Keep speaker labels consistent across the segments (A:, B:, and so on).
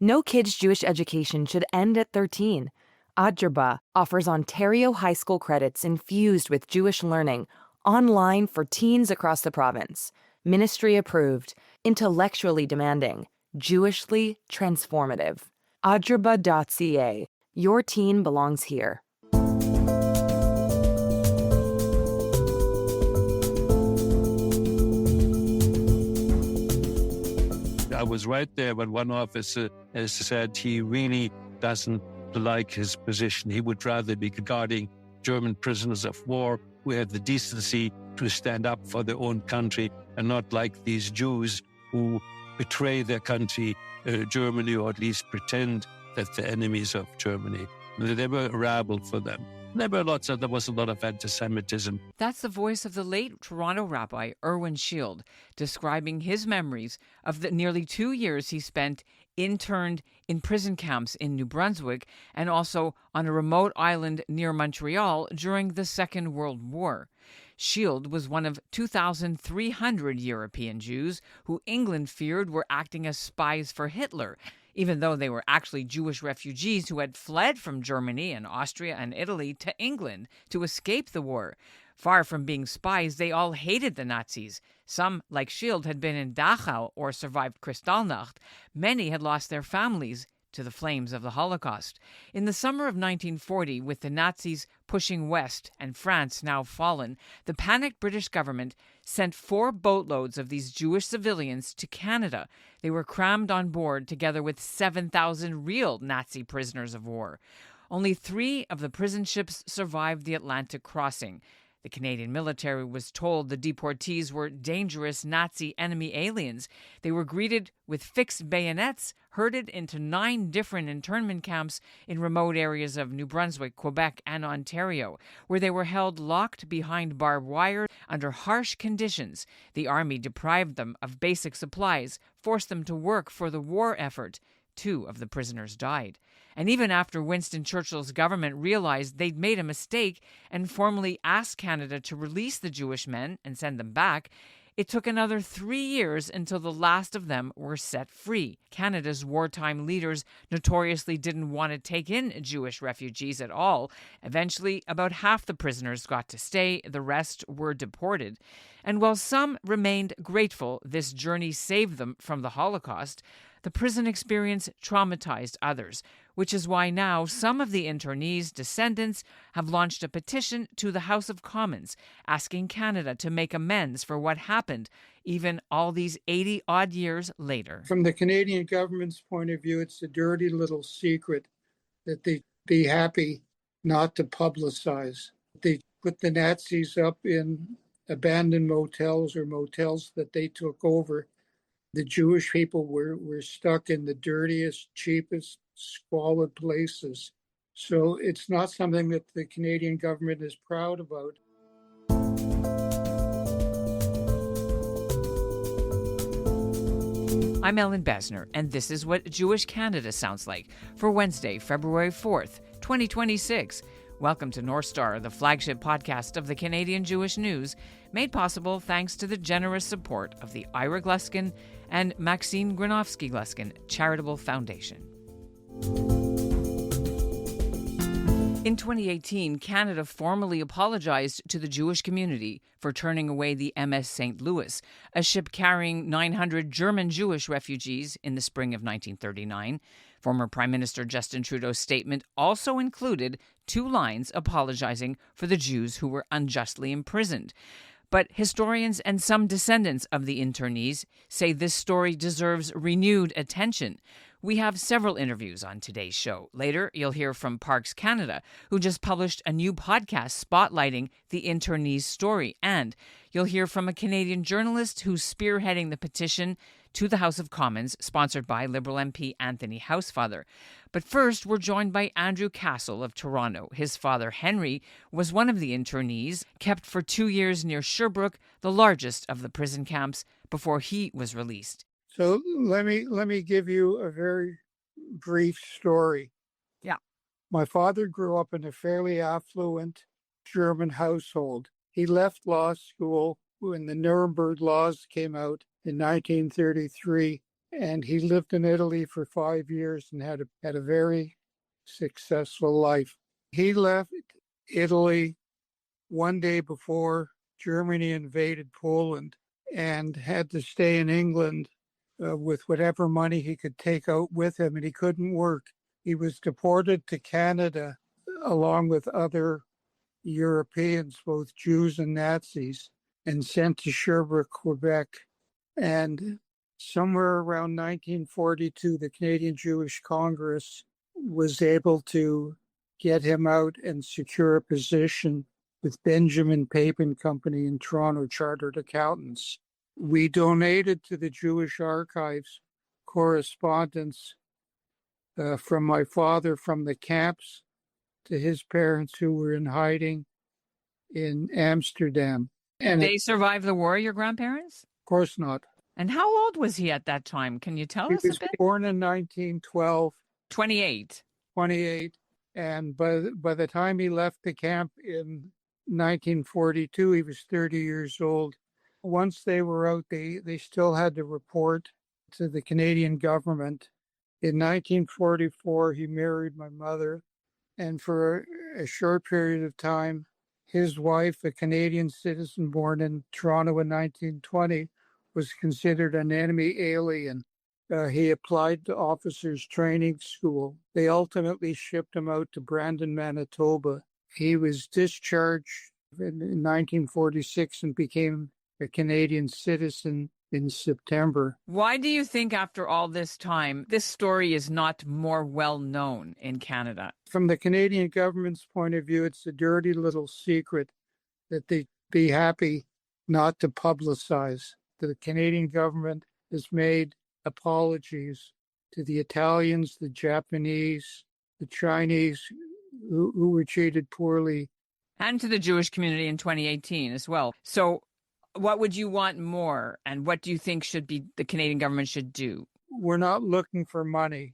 A: No kid's Jewish education should end at 13. Adjerba offers Ontario high school credits infused with Jewish learning online for teens across the province. Ministry approved, intellectually demanding, Jewishly transformative. Adjerba.ca. Your teen belongs here.
B: I was right there when one officer has said he really doesn't like his position. He would rather be guarding German prisoners of war who have the decency to stand up for their own country and not like these Jews who betray their country, Germany, or at least pretend that they're enemies of Germany. They were a rabble for them. There was a lot of antisemitism.
C: That's the voice of the late Toronto rabbi Irwin Shield, describing his memories of the nearly 2 years he spent interned in prison camps in New Brunswick and also on a remote island near Montreal during the Second World War. Shield was one of 2,300 European Jews who England feared were acting as spies for Hitler, even though they were actually Jewish refugees who had fled from Germany and Austria and Italy to England to escape the war. Far from being spies, they all hated the Nazis. Some, like Shield, had been in Dachau or survived Kristallnacht. Many had lost their families to the flames of the Holocaust. In the summer of 1940, with the Nazis pushing west and France now fallen, the panicked British government sent 4 boatloads of these Jewish civilians to Canada. They were crammed on board together with 7,000 real Nazi prisoners of war. Only 3 of the prison ships survived the Atlantic crossing. The Canadian military was told the deportees were dangerous Nazi enemy aliens. They were greeted with fixed bayonets, herded into 9 different internment camps in remote areas of New Brunswick, Quebec, and Ontario, where they were held locked behind barbed wire under harsh conditions. The army deprived them of basic supplies, forced them to work for the war effort. 2 of the prisoners died. And even after Winston Churchill's government realized they'd made a mistake and formally asked Canada to release the Jewish men and send them back, it took another 3 years until the last of them were set free. Canada's wartime leaders notoriously didn't want to take in Jewish refugees at all. Eventually, about half the prisoners got to stay, the rest were deported. And while some remained grateful this journey saved them from the Holocaust, the prison experience traumatized others, which is why now some of the internees' descendants have launched a petition to the House of Commons asking Canada to make amends for what happened, even all these 80-odd years later.
D: From the Canadian government's point of view, it's a dirty little secret that they'd be happy not to publicize. They put the Nazis up in abandoned motels or motels that they took over. The Jewish people were stuck in the dirtiest, cheapest, squalid places. So it's not something that the Canadian government is proud about.
C: I'm Ellen Besner, and this is what Jewish Canada sounds like for Wednesday, February 4th, 2026. Welcome to North Star, the flagship podcast of the Canadian Jewish News, made possible thanks to the generous support of the Ira Gluskin and Maxine Granovsky-Gluskin Charitable Foundation. In 2018, Canada formally apologized to the Jewish community for turning away the MS St. Louis, a ship carrying 900 German Jewish refugees in the spring of 1939. Former Prime Minister Justin Trudeau's statement also included 2 lines apologizing for the Jews who were unjustly imprisoned. But historians and some descendants of the internees say this story deserves renewed attention. We have several interviews on today's show. Later, you'll hear from Parks Canada, who just published a new podcast spotlighting the internees' story. And you'll hear from a Canadian journalist who's spearheading the petition to the House of Commons, sponsored by Liberal MP Anthony Housefather. But first, we're joined by Andrew Cassel of Toronto. His father, Henry, was one of the internees, kept for 2 years near Sherbrooke, the largest of the prison camps, before he was released.
D: So let me give you a very brief story.
C: Yeah.
D: My father grew up in a fairly affluent German household. He left law school when the Nuremberg laws came out in 1933 and he lived in Italy for 5 years and had a very successful life. He left Italy one day before Germany invaded Poland and had to stay in England with whatever money he could take out with him, and he couldn't work. He was deported to Canada along with other Europeans, both Jews and Nazis, and sent to Sherbrooke, Quebec. And somewhere around 1942, the Canadian Jewish Congress was able to get him out and secure a position with Benjamin Pape Company in Toronto, Chartered Accountants. We donated to the Jewish Archives correspondence from my father from the camps to his parents who were in hiding in Amsterdam. And
C: They survived the war, your grandparents?
D: of course not.
C: And how old was he at that time? Can you tell
D: He
C: us a
D: was
C: bit?
D: born in 1912,
C: 28.
D: 28, and by the time he left the camp in 1942, he was 30 years old. Once they were out, they still had to report to the Canadian government. In 1944, he married my mother, and for a short period of time, his wife, a Canadian citizen born in Toronto in 1920, was considered an enemy alien. He applied to officers' training school. They ultimately shipped him out to Brandon, Manitoba. He was discharged in 1946 and became a Canadian citizen in September.
C: Why do you think after all this time, this story is not more well known in Canada?
D: From the Canadian government's point of view, it's a dirty little secret that they'd be happy not to publicize. The Canadian government has made apologies to the Italians, the Japanese, the Chinese who were treated poorly.
C: And to the Jewish community in 2018 as well. So what would you want more? And what do you think should be the Canadian government should do?
D: We're not looking for money.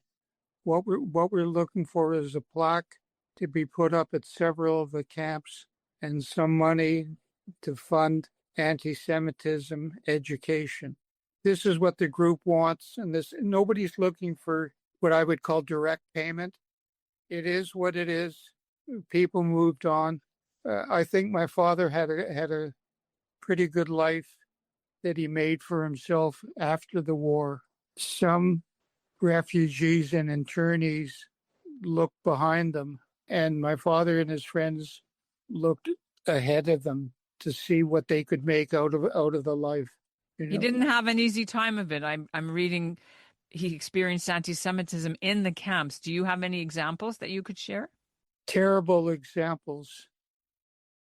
D: What we're looking for is a plaque to be put up at several of the camps and some money to fund anti-Semitism education. This is what the group wants, and nobody's looking for what I would call direct payment. It is what it is. People moved on. I think my father had a pretty good life that he made for himself after the war. Some refugees and internees looked behind them, and my father and his friends looked ahead of them to see what they could make out of the life.
C: He didn't have an easy time of it. I'm reading he experienced anti-Semitism in the camps. Do you have any examples that you could share?
D: Terrible examples.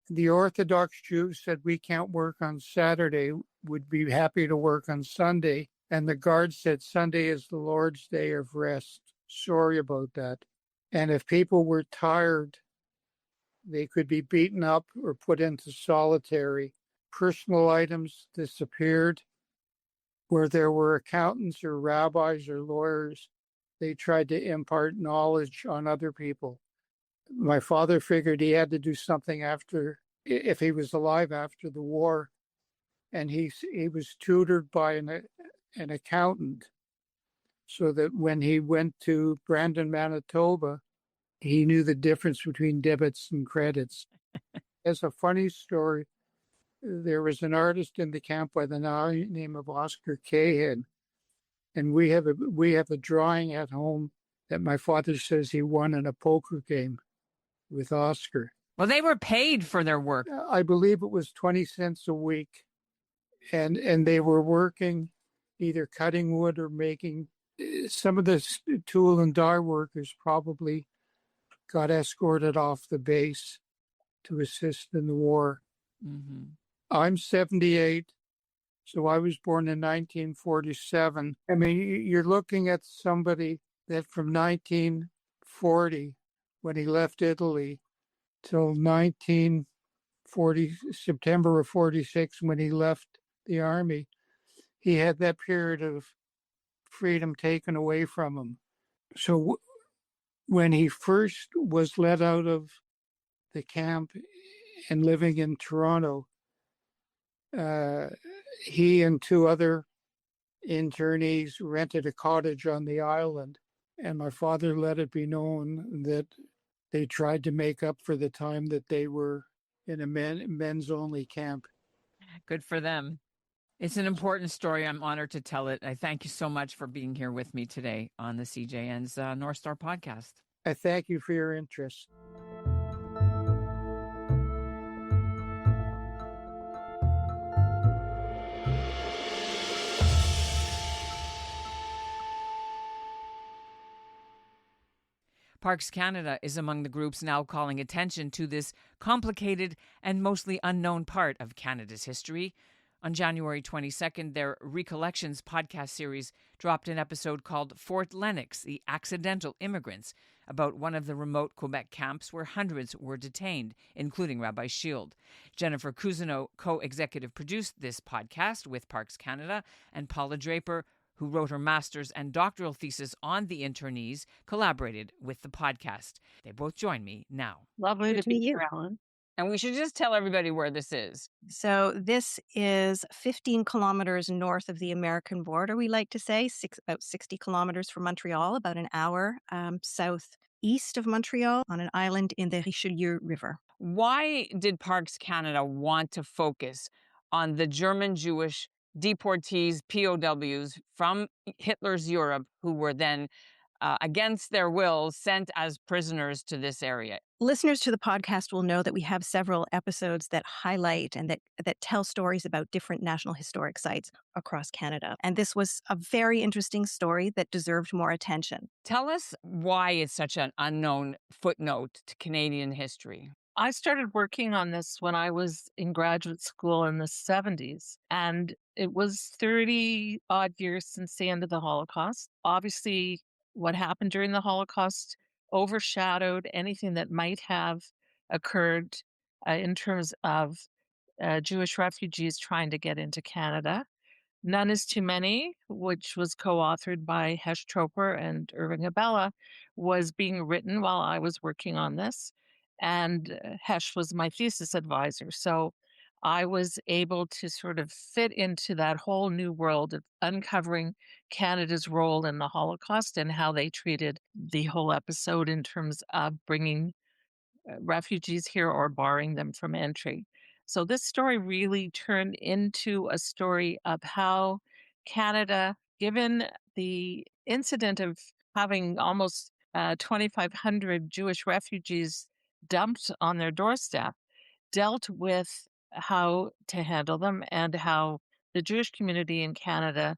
D: The Orthodox Jews said, we can't work on Saturday, would be happy to work on Sunday. And the guard said, Sunday is the Lord's day of rest. Sorry about that. And if people were tired, they could be beaten up or put into solitary. Personal items disappeared. Where there were accountants or rabbis or lawyers, they tried to impart knowledge on other people. My father figured he had to do something if he was alive after the war. And he was tutored by an accountant so that when he went to Brandon, Manitoba, he knew the difference between debits and credits. As a funny story, there was an artist in the camp by the name of Oscar Cahan, and we have a drawing at home that my father says he won in a poker game with Oscar.
C: Well, they were paid for their work.
D: I believe it was 20 cents a week, and they were working either cutting wood or making. Some of the tool and die workers probably got escorted off the base to assist in the war.
C: Mm-hmm.
D: I'm 78, so I was born in 1947. I mean, you're looking at somebody that from 1940, when he left Italy, till 1940, September of 46, when he left the army, he had that period of freedom taken away from him. So when he first was let out of the camp and living in Toronto, he and two other internees rented a cottage on the island, and my father let it be known that they tried to make up for the time that they were in a men's only camp.
C: Good for them. It's an important story. I'm honored to tell it. I thank you so much for being here with me today on the CJN's North Star podcast.
D: I thank you for your interest.
C: Parks Canada is among the groups now calling attention to this complicated and mostly unknown part of Canada's history. On January 22nd, their Recollections podcast series dropped an episode called Fort Lennox, the Accidental Immigrants, about one of the remote Quebec camps where hundreds were detained, including Rabbi Shield. Jennifer Cousineau co-executive produced this podcast with Parks Canada, and Paula Draper, who wrote her master's and doctoral thesis on the internees, collaborated with the podcast. They both join me now.
E: Lovely to meet you, Ellen.
C: And we should just tell everybody where this is.
E: So this is 15 kilometers north of the American border, we like to say, about 60 kilometers from Montreal, about an hour southeast of Montreal on an island in the Richelieu River.
C: Why did Parks Canada want to focus on the German Jewish deportees, POWs from Hitler's Europe, who were then, against their will, sent as prisoners to this area?
E: Listeners to the podcast will know that we have several episodes that highlight and that tell stories about different national historic sites across Canada. And this was a very interesting story that deserved more attention.
C: Tell us why it's such an unknown footnote to Canadian history.
F: I started working on this when I was in graduate school in the 70s, and it was 30 odd years since the end of the Holocaust. Obviously, what happened during the Holocaust overshadowed anything that might have occurred in terms of Jewish refugees trying to get into Canada. None is Too Many, which was co-authored by Hesh Troper and Irving Abella, was being written while I was working on this. And Hesh was my thesis advisor. So I was able to sort of fit into that whole new world of uncovering Canada's role in the Holocaust and how they treated the whole episode in terms of bringing refugees here or barring them from entry. So this story really turned into a story of how Canada, given the incident of having almost 2,500 Jewish refugees dumped on their doorstep, dealt with how to handle them and how the Jewish community in Canada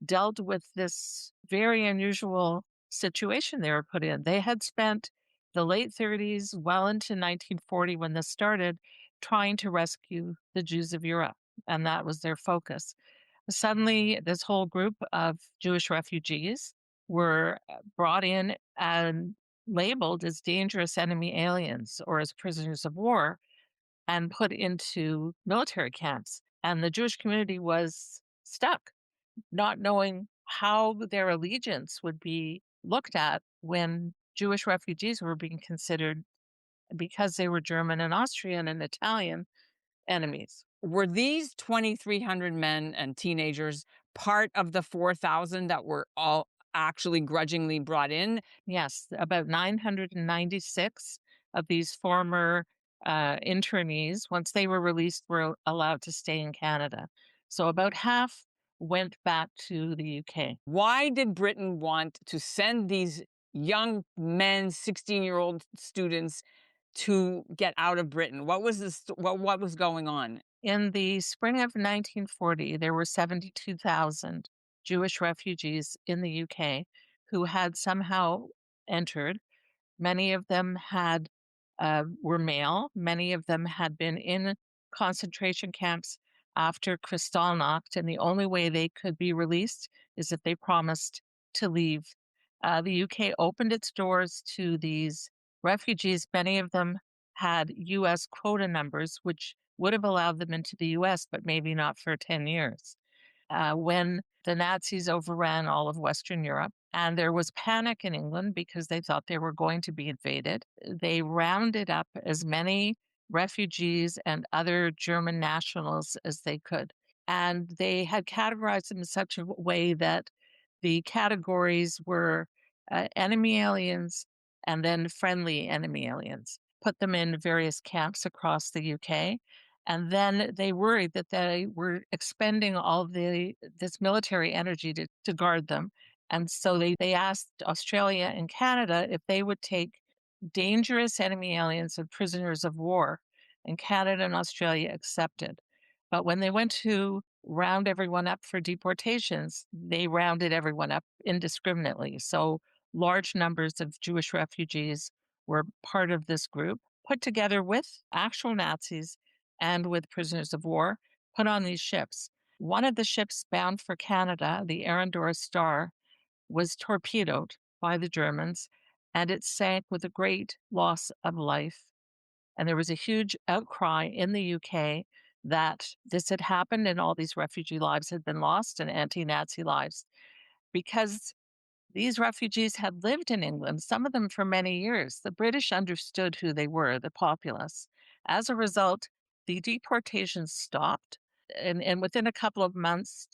F: dealt with this very unusual situation they were put in. They had spent the late 30s, well into 1940 when this started, trying to rescue the Jews of Europe, and that was their focus. Suddenly, this whole group of Jewish refugees were brought in and labeled as dangerous enemy aliens or as prisoners of war and put into military camps. And the Jewish community was stuck, not knowing how their allegiance would be looked at when Jewish refugees were being considered, because they were German and Austrian and Italian, enemies.
C: Were these 2,300 men and teenagers part of the 4,000 that were all actually grudgingly brought in?
F: Yes, about 996 of these former internees, once they were released, were allowed to stay in Canada. So about half went back to the UK.
C: Why did Britain want to send these young men, 16-year-old students, to get out of Britain? What was this? What was going on?
F: In the spring of 1940, there were 72,000 Jewish refugees in the UK who had somehow entered. Many of them were male. Many of them had been in concentration camps after Kristallnacht, and the only way they could be released is if they promised to leave. The UK opened its doors to these refugees. Many of them had U.S. quota numbers, which would have allowed them into the U.S., but maybe not for 10 years. When the Nazis overran all of Western Europe, and there was panic in England because they thought they were going to be invaded, they rounded up as many refugees and other German nationals as they could. And they had categorized them in such a way that the categories were enemy aliens and then friendly enemy aliens, put them in various camps across the UK. And then they worried that they were expending all this military energy to guard them. And so they asked Australia and Canada if they would take dangerous enemy aliens and prisoners of war. And Canada and Australia accepted. But when they went to round everyone up for deportations, they rounded everyone up indiscriminately. So large numbers of Jewish refugees were part of this group, put together with actual Nazis and with prisoners of war, put on these ships. One of the ships bound for Canada, the Arendora Star, was torpedoed by the Germans, and it sank with a great loss of life. And there was a huge outcry in the UK that this had happened and all these refugee lives had been lost and anti-Nazi lives, because these refugees had lived in England, some of them for many years. The British understood who they were, the populace. As a result, the deportations stopped. And within a couple of months,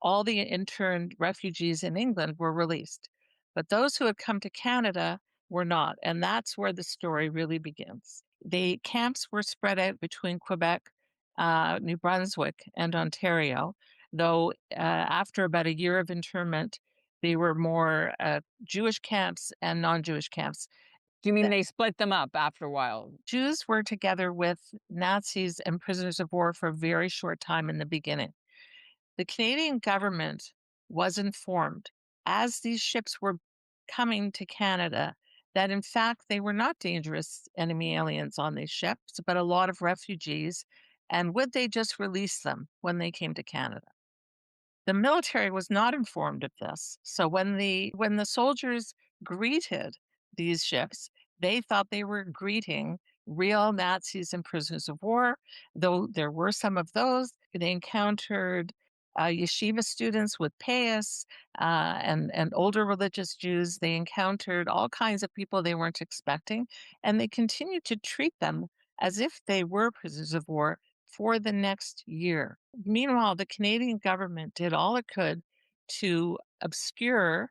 F: all the interned refugees in England were released. But those who had come to Canada were not. And that's where the story really begins. The camps were spread out between Quebec, New Brunswick, and Ontario, though after about a year of internment, they were more Jewish camps and non-Jewish camps.
C: Do you mean they split them up after a while?
F: Jews were together with Nazis and prisoners of war for a very short time in the beginning. The Canadian government was informed as these ships were coming to Canada that in fact they were not dangerous enemy aliens on these ships, but a lot of refugees, and would they just release them when they came to Canada? The military was not informed of this. So when the soldiers greeted these ships, they thought they were greeting real Nazis and prisoners of war, though there were some of those. They encountered yeshiva students with payas and older religious Jews. They encountered all kinds of people they weren't expecting, and they continued to treat them as if they were prisoners of war for the next year. Meanwhile, the Canadian government did all it could to obscure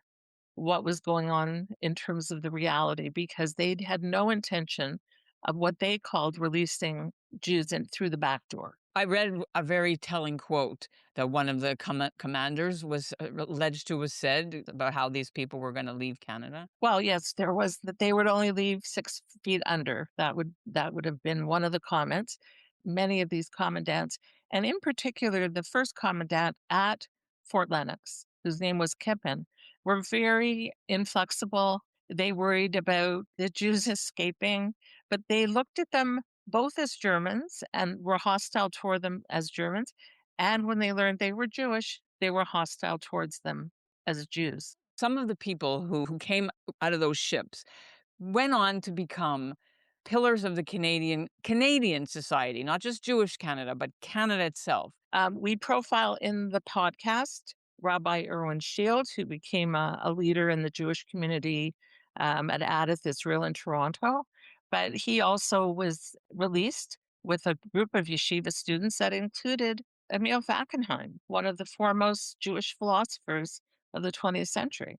F: what was going on in terms of the reality, because they had no intention of what they called releasing Jews in through the back door.
C: I read a very telling quote that one of the commanders was alleged to have said about how these people were going to leave Canada.
F: Well, yes, there was that they would only leave 6 feet under. That would have been one of the comments. Many of these commandants, and in particular, the first commandant at Fort Lennox, whose name was Kippen, were very inflexible. They worried about the Jews escaping, but they looked at them both as Germans and were hostile toward them as Germans. And when they learned they were Jewish, they were hostile towards them as Jews.
C: Some of the people who came out of those ships went on to become pillars of the Canadian society, not just Jewish Canada, but Canada itself.
F: We profile in the podcast Rabbi Irwin Shields, who became a leader in the Jewish community at Adolf Israel in Toronto. But he also was released with a group of yeshiva students that included Emil Fackenheim, one of the foremost Jewish philosophers of the 20th century.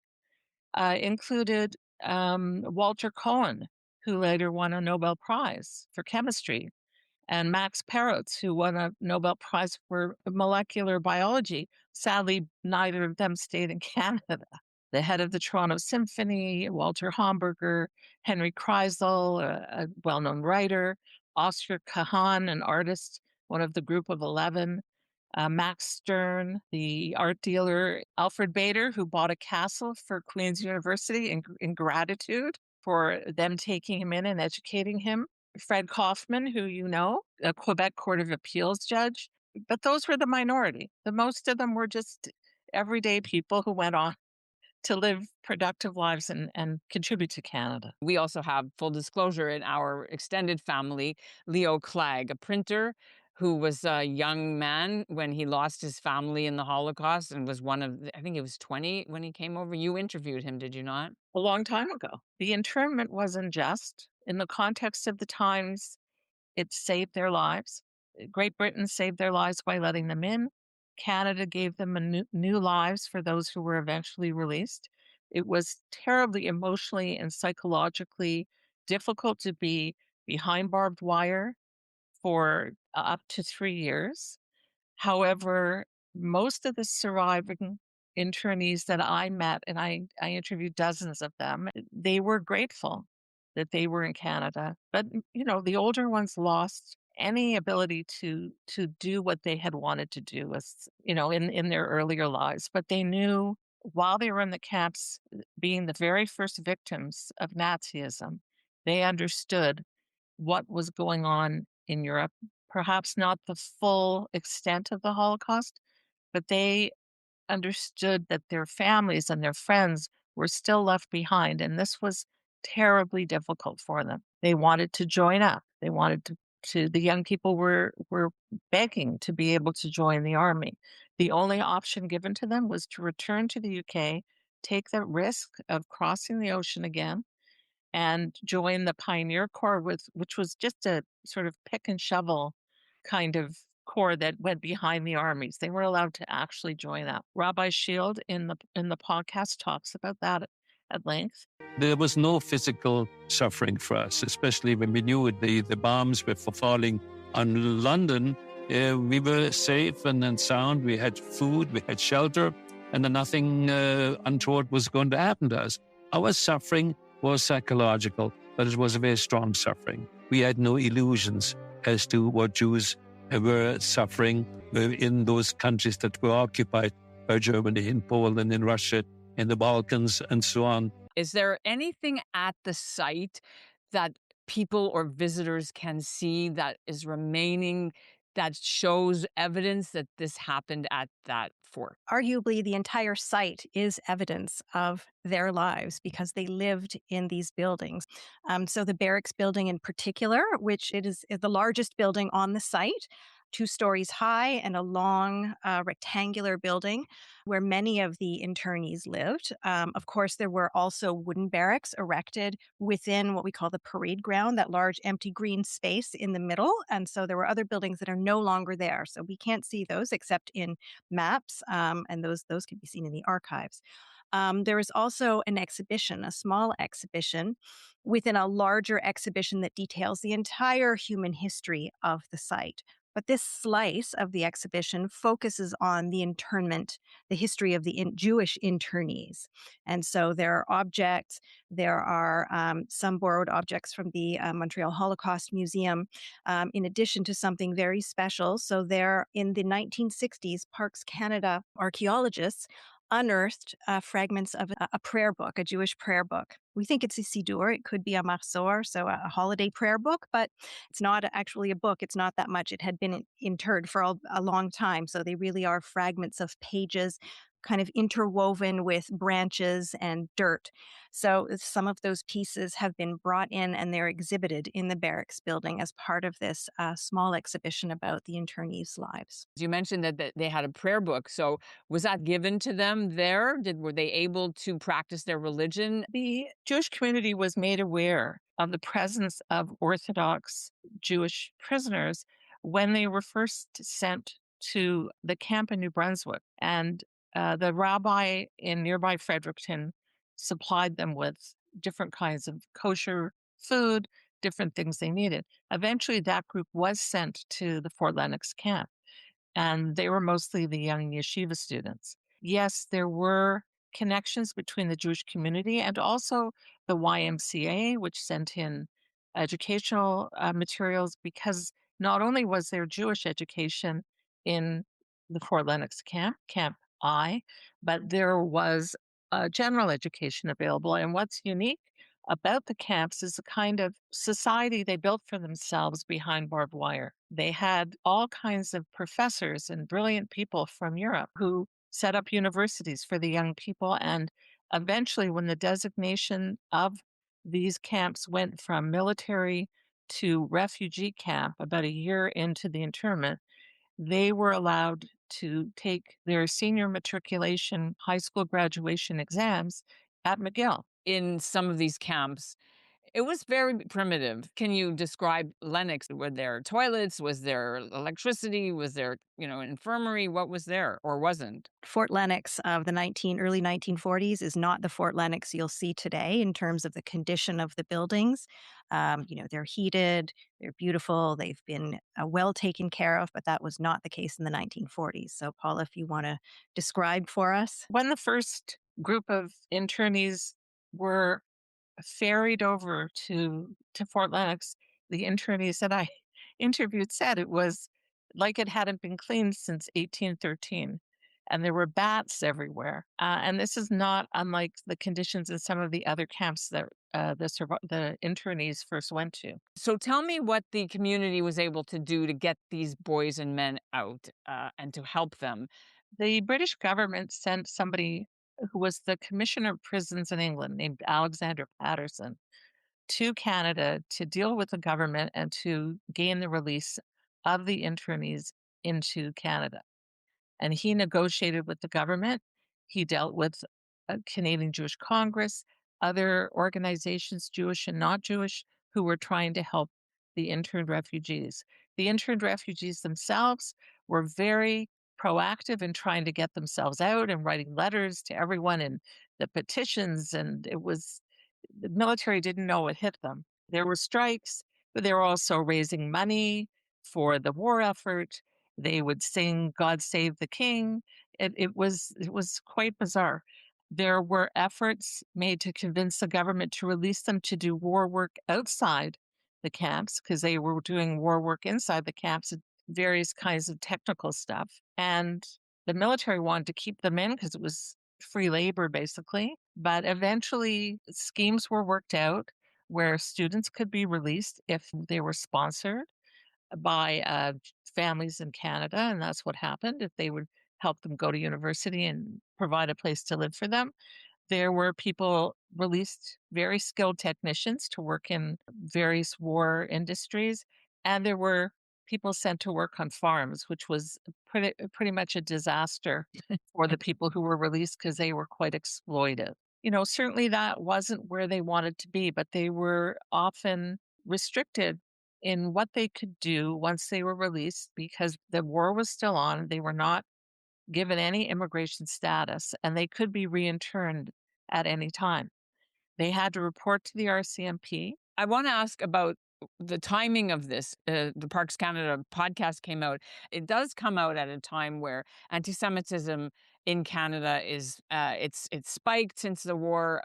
F: Included Walter Cohen, who later won a Nobel Prize for chemistry, and Max Perutz, who won a Nobel Prize for molecular biology. Sadly, neither of them stayed in Canada. The head of the Toronto Symphony, Walter Homburger, Henry Kreisel, a well-known writer, Oscar Kahan, an artist, one of the group of 11, Max Stern, the art dealer, Alfred Bader, who bought a Cassel for Queen's University in gratitude for them taking him in and educating him. Fred Kaufman, who you know, a Quebec Court of Appeals judge. But those were the minority. The most of them were just everyday people who went on to live productive lives and contribute to Canada.
C: We also have, full disclosure, in our extended family, Leo Clegg, a printer who was a young man when he lost his family in the Holocaust and was I think he was 20 when he came over. You interviewed him, did you not?
F: A long time ago. The internment was unjust. In the context of the times, it saved their lives. Great Britain saved their lives by letting them in. Canada gave them new lives for those who were eventually released. It was terribly emotionally and psychologically difficult to be behind barbed wire for up to 3 years. However, most of the surviving internees that I met, and I interviewed dozens of them, they were grateful that they were in Canada. But the older ones lost any ability to do what they had wanted to do as in their earlier lives. But they knew while they were in the camps, being the very first victims of Nazism, they understood what was going on in Europe. Perhaps not the full extent of the Holocaust, but they understood that their families and their friends were still left behind, and this was terribly difficult for them. They wanted to join up. They wanted the young people were begging to be able to join the army. The only option given to them was to return to the UK, take the risk of crossing the ocean again, and join the Pioneer Corps, which was just a sort of pick and shovel kind of corps that went behind the armies. They were allowed to actually join up. Rabbi Shield in the podcast talks about that at length.
B: There was no physical suffering for us, especially when we knew the bombs were falling on London. We were safe and sound. We had food, we had shelter, and then nothing untoward was going to happen to us. Our suffering was psychological, but it was a very strong suffering. We had no illusions as to what Jews were suffering in those countries that were occupied by Germany, in Poland, in Russia, in the Balkans, and so on.
C: Is there anything at the site that people or visitors can see that is remaining that shows evidence that this happened at that fort?
E: Arguably, the entire site is evidence of their lives because they lived in these buildings. So the barracks building in particular, which it is the largest building on the site, 2 stories high and a long rectangular building where many of the internees lived. Of course, there were also wooden barracks erected within what we call the parade ground, that large empty green space in the middle. And so there were other buildings that are no longer there. So we can't see those except in maps, and those can be seen in the archives. There is also an exhibition, a small exhibition, within a larger exhibition that details the entire human history of the site. But this slice of the exhibition focuses on the internment, the history of the Jewish internees. And so there are objects, there are some borrowed objects from the Montreal Holocaust Museum, in addition to something very special. So there, in the 1960s, Parks Canada archaeologists unearthed fragments of a prayer book, a Jewish prayer book. We think it's a Siddur. It could be a Mahzor, so a holiday prayer book, but it's not actually a book. It's not that much. It had been interred for a long time, so they really are fragments of pages kind of interwoven with branches and dirt. So some of those pieces have been brought in and they're exhibited in the barracks building as part of this small exhibition about the internees' lives.
C: You mentioned that they had a prayer book. So was that given to them there? Were they able to practice their religion?
F: The Jewish community was made aware of the presence of Orthodox Jewish prisoners when they were first sent to the camp in New Brunswick. And the rabbi in nearby Fredericton supplied them with different kinds of kosher food, different things they needed. Eventually, that group was sent to the Fort Lennox camp, and they were mostly the young yeshiva students. Yes, there were connections between the Jewish community and also the YMCA, which sent in educational materials, because not only was there Jewish education in the Fort Lennox camp, Camp I, but there was general education available. And what's unique about the camps is the kind of society they built for themselves behind barbed wire. They had all kinds of professors and brilliant people from Europe who set up universities for the young people. And eventually, when the designation of these camps went from military to refugee camp about a year into the internment, they were allowed to take their senior matriculation high school graduation exams at McGill.
C: In some of these camps, It was very primitive. Can you describe Lennox? Were there toilets? Was there electricity? Was there, infirmary? What was there or wasn't?
E: Fort Lennox of the early 1940s is not the Fort Lennox you'll see today in terms of the condition of the buildings. They're heated, they're beautiful, they've been well taken care of, but that was not the case in the 1940s. So, Paula, if you want to describe for us.
F: When the first group of internees were ferried over to Fort Lennox, the internees that I interviewed said it was like it hadn't been cleaned since 1813. And there were bats everywhere. And this is not unlike the conditions in some of the other camps that the internees first went to.
C: So tell me what the community was able to do to get these boys and men out and to help them.
F: The British government sent somebody who was the Commissioner of Prisons in England, named Alexander Patterson, to Canada to deal with the government and to gain the release of the internees into Canada. And he negotiated with the government. He dealt with Canadian Jewish Congress, other organizations, Jewish and not Jewish, who were trying to help the interned refugees. The interned refugees themselves were very proactive in trying to get themselves out and writing letters to everyone and the petitions. And the military didn't know what hit them. There were strikes, but they were also raising money for the war effort. They would sing "God Save the King." It was quite bizarre. There were efforts made to convince the government to release them to do war work outside the camps because they were doing war work inside the camps, various kinds of technical stuff. And the military wanted to keep them in because it was free labor, basically. But eventually, schemes were worked out where students could be released if they were sponsored by families in Canada, and that's what happened. If they would help them go to university and provide a place to live for them. There were people released, very skilled technicians to work in various war industries, and there were people sent to work on farms, which was pretty much a disaster for the people who were released because they were quite exploitive. Certainly that wasn't where they wanted to be, but they were often restricted in what they could do once they were released because the war was still on. They were not given any immigration status and they could be reinterned at any time. They had to report to the RCMP.
C: I want to ask about the timing of this. The Parks Canada podcast came out. It does come out at a time where anti-Semitism in Canada is it's spiked since the war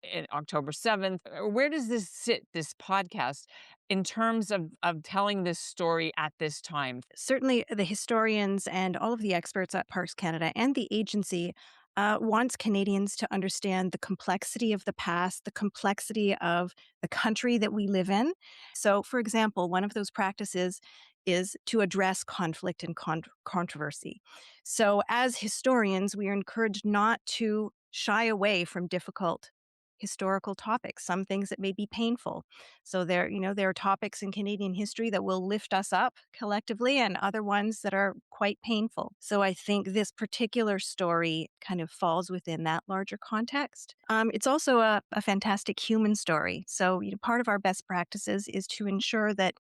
C: in October 7th. Where does this sit, this podcast, in terms of telling this story at this time?
E: Certainly, the historians and all of the experts at Parks Canada and the agency wants Canadians to understand the complexity of the past, the complexity of the country that we live in. So, for example, one of those practices is to address conflict and controversy. So, as historians, we are encouraged not to shy away from difficult historical topics, some things that may be painful. So there are topics in Canadian history that will lift us up collectively and other ones that are quite painful. So I think this particular story kind of falls within that larger context. It's also a fantastic human story. So part of our best practices is to ensure that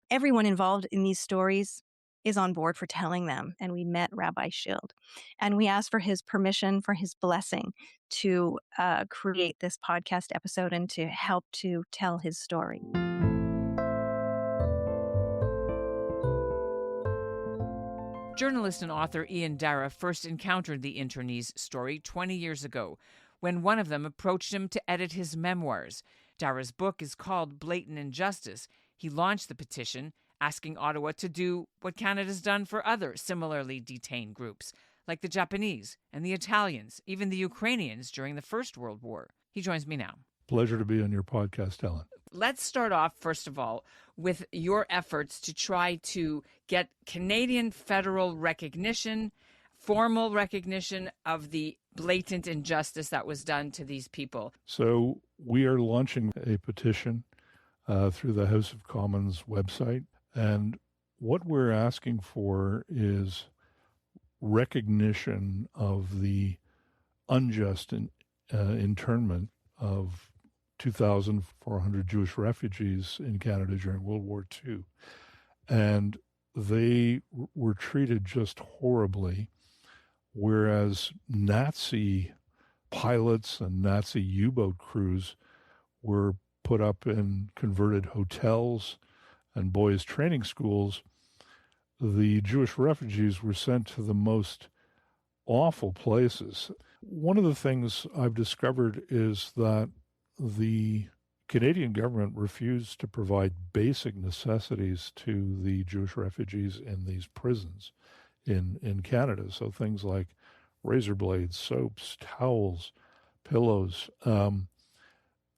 E: everyone involved in these stories is on board for telling them. And we met Rabbi Schild. And we asked for his permission, for his blessing to create this podcast episode and to help to tell his story.
C: Journalist and author Ian Dara first encountered the internees' story 20 years ago when one of them approached him to edit his memoirs. Dara's book is called Blatant Injustice. He launched the petition asking Ottawa to do what Canada's done for other similarly detained groups, like the Japanese and the Italians, even the Ukrainians during the First World War. He joins me now.
G: Pleasure to be on your podcast, Ellen.
C: Let's start off, first of all, with your efforts to try to get Canadian federal recognition, formal recognition of the blatant injustice that was done to these people.
G: So we are launching a petition through the House of Commons website. And what we're asking for is recognition of the unjust internment of 2,400 Jewish refugees in Canada during World War II. And they were treated just horribly, whereas Nazi pilots and Nazi U-boat crews were put up in converted hotels and boys' training schools. The Jewish refugees were sent to the most awful places. One of the things I've discovered is that the Canadian government refused to provide basic necessities to the Jewish refugees in these prisons in Canada. So things like razor blades, soaps, towels, pillows.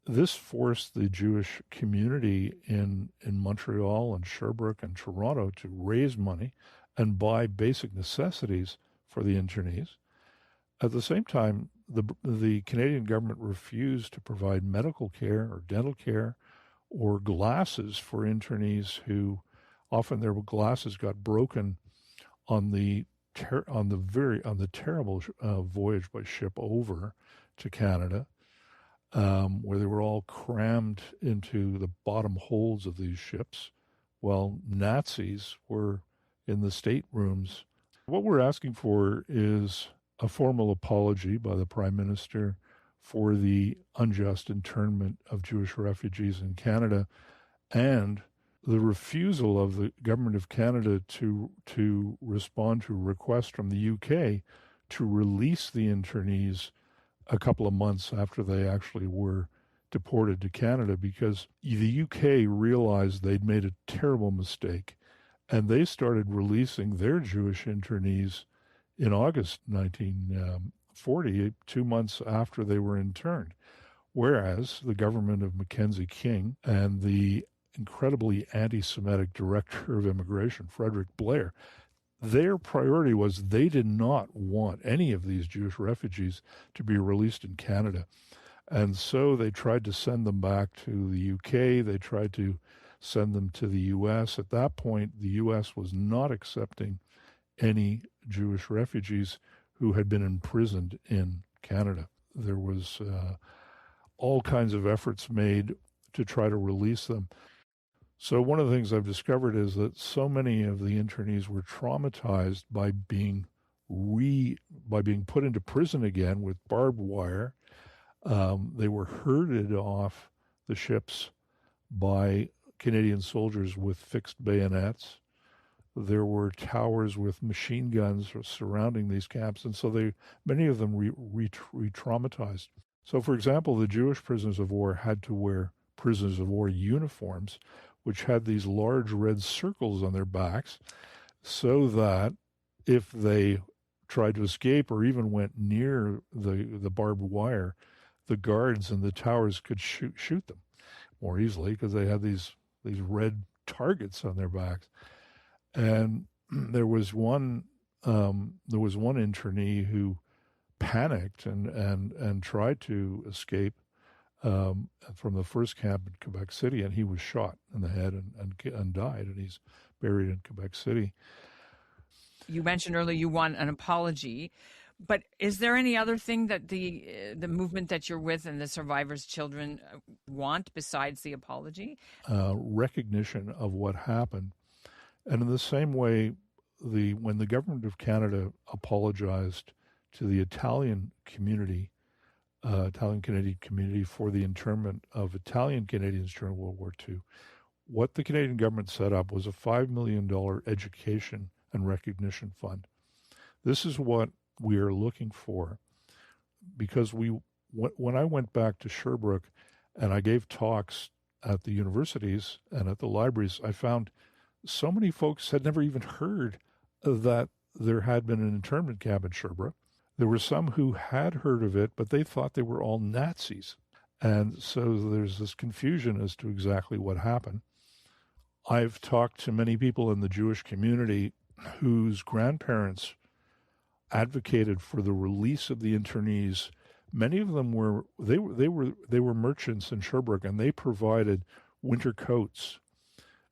G: This forced the Jewish community in Montreal and Sherbrooke and Toronto to raise money and buy basic necessities for the internees. At the same time, the Canadian government refused to provide medical care or dental care or glasses for internees who often their glasses got broken on the terrible voyage by ship over to Canada, where they were all crammed into the bottom holds of these ships, while Nazis were in the staterooms. What we're asking for is a formal apology by the Prime Minister for the unjust internment of Jewish refugees in Canada, and the refusal of the Government of Canada to respond to a request from the UK to release the internees a couple of months after they actually were deported to Canada, because the UK realized they'd made a terrible mistake, and they started releasing their Jewish internees in August 1940, 2 months after they were interned, whereas the government of Mackenzie King and the incredibly anti-Semitic director of immigration, Frederick Blair, their priority was they did not want any of these Jewish refugees to be released in Canada. And so they tried to send them back to the UK. They tried to send them to the US. At that point, the US was not accepting any Jewish refugees who had been imprisoned in Canada. There was all kinds of efforts made to try to release them. So one of the things I've discovered is that so many of the internees were traumatized by being put into prison again with barbed wire. They were herded off the ships by Canadian soldiers with fixed bayonets. There were towers with machine guns surrounding these camps, and so many of them re-traumatized. So, for example, the Jewish prisoners of war had to wear prisoners of war uniforms, which had these large red circles on their backs, so that if they tried to escape or even went near the barbed wire, the guards in the towers could shoot them more easily because they had these red targets on their backs. And there was one internee who panicked and tried to escape from the first camp in Quebec City, and he was shot in the head and died, and he's buried in Quebec City.
C: You mentioned earlier you want an apology, but is there any other thing that the movement that you're with and the survivors' children want besides the apology?
G: Recognition of what happened. And in the same way, when the government of Canada apologized to the Italian Canadian community for the internment of Italian Canadians during World War II, what the Canadian government set up was a $5 million education and recognition fund. This is what we are looking for, because when I went back to Sherbrooke and I gave talks at the universities and at the libraries, I found so many folks had never even heard that there had been an internment camp in Sherbrooke. There were some who had heard of it, but they thought they were all Nazis. And so there's this confusion as to exactly what happened. I've talked to many people in the Jewish community whose grandparents advocated for the release of the internees. Many of them were merchants in Sherbrooke, and they provided winter coats.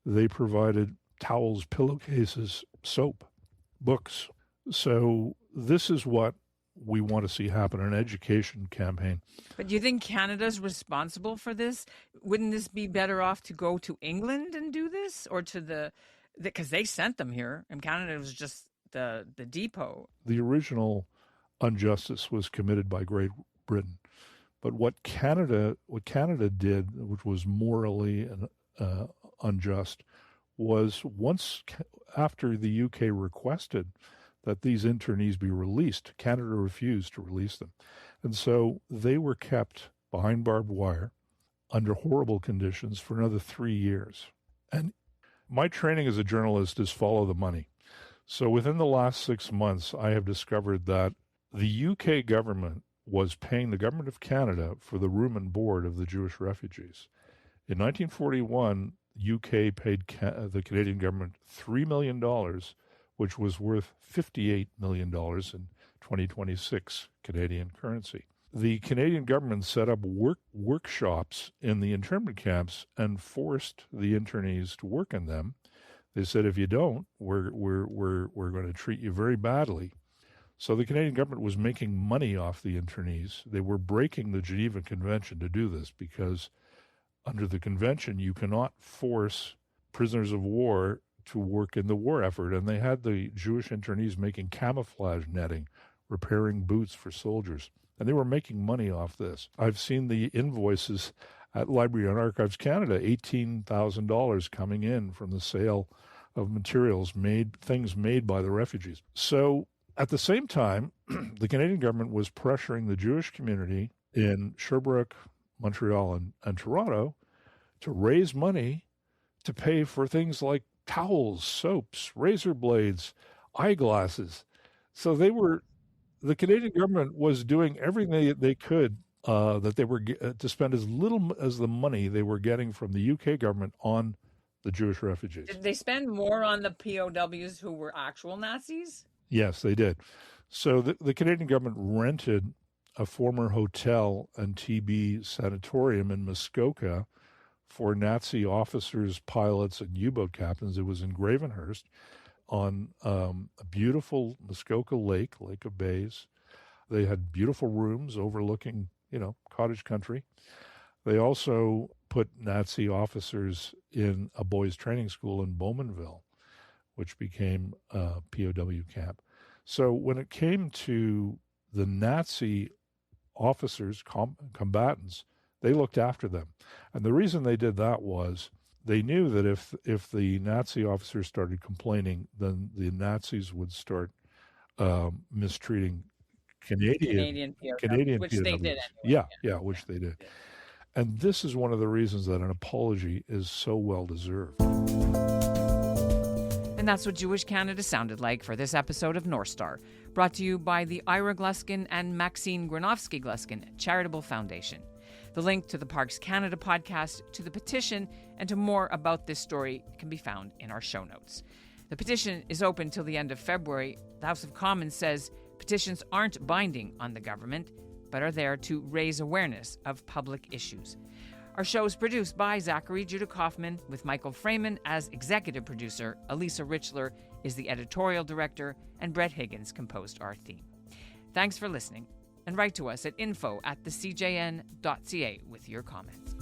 G: They provided towels, pillowcases, soap, books. So this is what we want to see happen, an education campaign.
C: But do you think Canada's responsible for this? Wouldn't this be better off to go to England and do this, or to because they sent them here, and Canada was just the depot?
G: The original injustice was committed by Great Britain, but what Canada did, which was morally unjust, was after the UK requested that these internees be released, Canada refused to release them. And so they were kept behind barbed wire under horrible conditions for another 3 years. And my training as a journalist is follow the money. So within the last 6 months, I have discovered that the UK government was paying the government of Canada for the room and board of the Jewish refugees. In 1941, UK paid the Canadian government $3 million, which was worth $58 million in 2026 Canadian currency. The Canadian government set up workshops in the internment camps and forced the internees to work in them. They said, if you don't, we're going to treat you very badly. So the Canadian government was making money off the internees. They were breaking the Geneva Convention to do this, because under the convention, you cannot force prisoners of war to work in the war effort. And they had the Jewish internees making camouflage netting, repairing boots for soldiers. And they were making money off this. I've seen the invoices at Library and Archives Canada, $18,000 coming in from the sale of materials things made by the refugees. So at the same time, the Canadian government was pressuring the Jewish community in Sherbrooke, Montreal, and Toronto to raise money to pay for things like towels, soaps, razor blades, eyeglasses. So the Canadian government was doing everything they could that they were to spend as little as the money they were getting from the UK government on the Jewish refugees.
C: Did they spend more on the POWs who were actual Nazis?
G: Yes, they did. So the Canadian government rented a former hotel and TB sanatorium in Muskoka for Nazi officers, pilots, and U-boat captains. It was in Gravenhurst on a beautiful Muskoka Lake of Bays. They had beautiful rooms overlooking, cottage country. They also put Nazi officers in a boys' training school in Bowmanville, which became a POW camp. So when it came to the Nazi officers, combatants, they looked after them. And the reason they did that was they knew that if the Nazi officers started complaining, then the Nazis would start mistreating Canadian
C: which
G: POWs.
C: they did
G: anyway. Yeah, which they did. And this is one of the reasons that an apology is so well deserved.
C: And that's what Jewish Canada sounded like for this episode of North Star, brought to you by the Ira Gluskin and Maxine Granovsky Gluskin Charitable Foundation. The link to the Parks Canada podcast, to the petition, and to more about this story can be found in our show notes. The petition is open till the end of February. The House of Commons says petitions aren't binding on the government, but are there to raise awareness of public issues. Our show is produced by Zachary Judah Kaufman, with Michael Freeman as executive producer. Elisa Richler is the editorial director, and Brett Higgins composed our theme. Thanks for listening, and write to us at info@thecjn.ca with your comments.